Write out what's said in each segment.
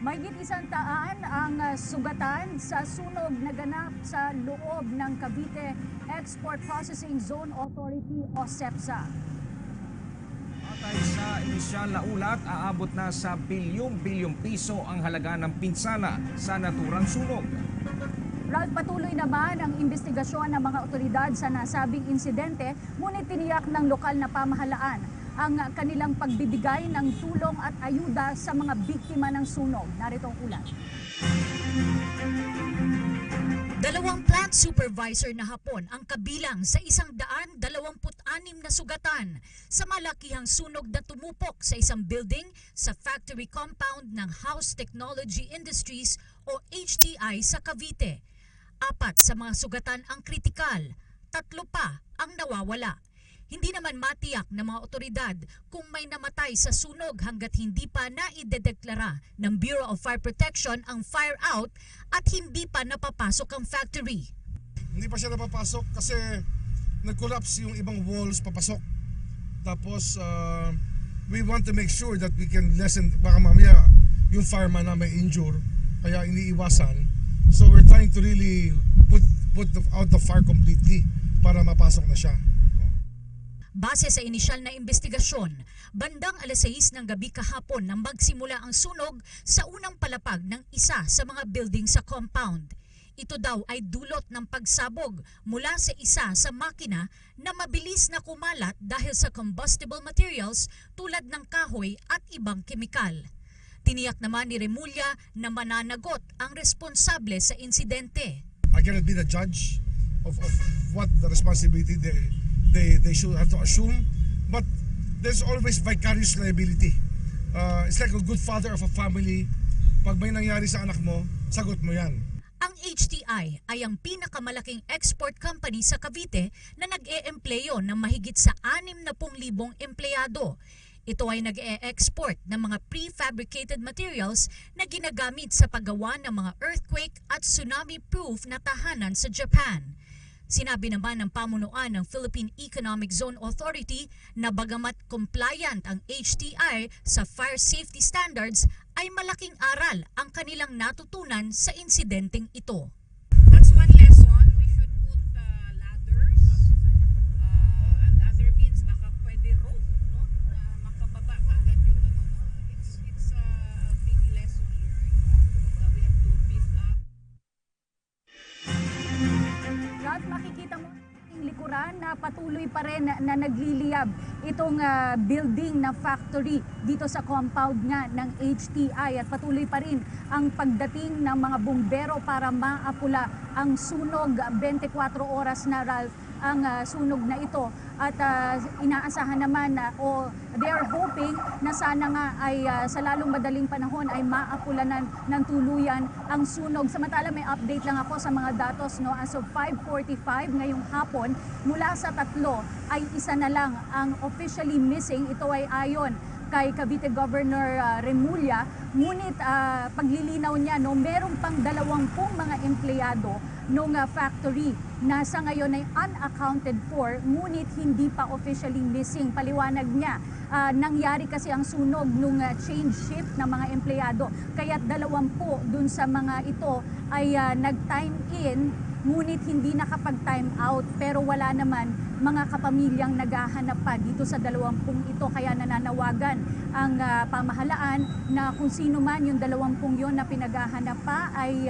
Mahigit 100 ang sugatan sa sunog na ganap sa loob ng Cavite Export Processing Zone Authority o CEPZA. Batay sa inisyal na ulat, aabot na sa bilyong-bilyong piso ang halaga ng pinsala sa naturang sunog. Ralph, patuloy naman ang investigasyon ng mga otoridad sa nasabing insidente, ngunit tiniyak ng lokal na pamahalaan ang kanilang pagbibigay ng tulong at ayuda sa mga biktima ng sunog. Narito ang ulat. Dalawang plant supervisor na Hapon ang kabilang sa 126 na sugatan sa malakihang sunog na tumupok sa isang building sa factory compound ng House Technology Industries o HTI sa Cavite. 4 sa mga sugatan ang kritikal, 3 pa ang nawawala. Hindi naman matiyak ng mga otoridad kung may namatay sa sunog hanggat hindi pa naidedeklara ng Bureau of Fire Protection ang fire out at hindi pa napapasok ang factory. Hindi pa siya napapasok kasi nag-collapse yung ibang walls papasok. Tapos we want to make sure that we can lessen, baka mamaya yung fireman na may injure, kaya iniiwasan. So we're trying to really put out the fire completely para mapasok na siya. Base sa inisyal na investigasyon, bandang 6:00 ng gabi kahapon nang magsimula ang sunog sa unang palapag ng isa sa mga building sa compound. Ito daw ay dulot ng pagsabog mula sa isa sa makina na mabilis na kumalat dahil sa combustible materials tulad ng kahoy at ibang kemikal. Tiniyak naman ni Remulla na mananagot ang responsable sa insidente. I cannot be the judge of what the responsibility they should have to assume, but there's always vicarious liability. It's like a good father of a family. Pag may nangyari sa anak mo, sagot mo yan. Ang HTI ay ang pinakamalaking export company sa Cavite na nag-e-empleyo ng mahigit sa 60,000 empleyado. Ito ay nag-e-export ng mga prefabricated materials na ginagamit sa paggawa ng mga earthquake at tsunami-proof na tahanan sa Japan. Sinabi naman ng pamunuan ng Philippine Economic Zone Authority na bagamat compliant ang HTI sa fire safety standards ay malaking aral ang kanilang natutunan sa insidenteng ito. That's one lesson. We should put ladders and other means. Baka pwede rope, no? Makababa agad yung ano, no? It's a big lesson here. We have to beef up. At makikita mo ang likuran na patuloy pa rin na nagliliyab itong building na factory dito sa compound nga ng HTI at patuloy pa rin ang pagdating ng mga bumbero para maapula ang sunog. 24 oras na, Ralph, ang sunog na ito at inaasahan naman o they are hoping na sana nga ay sa lalong madaling panahon ay maapulanan ng tuluyan ang sunog. Samantala may update lang ako sa mga datos, no, as of 5:45 ngayong hapon, mula sa 3 ay isa na lang ang officially missing. Ito ay ayon kay Cavite Governor Remulla, ngunit paglilinaw niya, no, meron pang 20 mga empleyado nung factory na sa ngayon ay unaccounted for, ngunit hindi pa officially missing. Paliwanag niya, nangyari kasi ang sunog nung change shift ng mga empleyado, kaya't 20 dun sa mga ito ay nag-time in, ngunit hindi nakapag-time out, pero wala naman mga kapamilyang naghahanap pa dito sa 20 ito. Kaya nananawagan ang pamahalaan na kung sino man yung 20 yon na pinaghahanap pa ay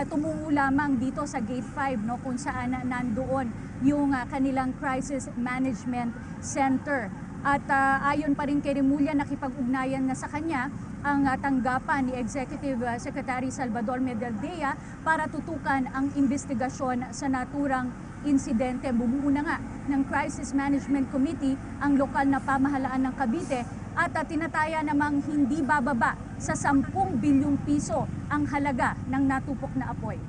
tumungo lamang dito sa Gate 5, no, kung saan nandoon yung kanilang crisis management center. At ayon pa rin kay Remulla, nakipag-ugnayan na sa kanya ang tanggapan ni Executive Secretary Salvador Medaldea para tutukan ang investigasyon sa naturang insidente. Bumuo na nga ng Crisis Management Committee ang lokal na pamahalaan ng Cavite at tinataya namang hindi bababa sa 10 bilyong piso ang halaga ng natupok na apoy.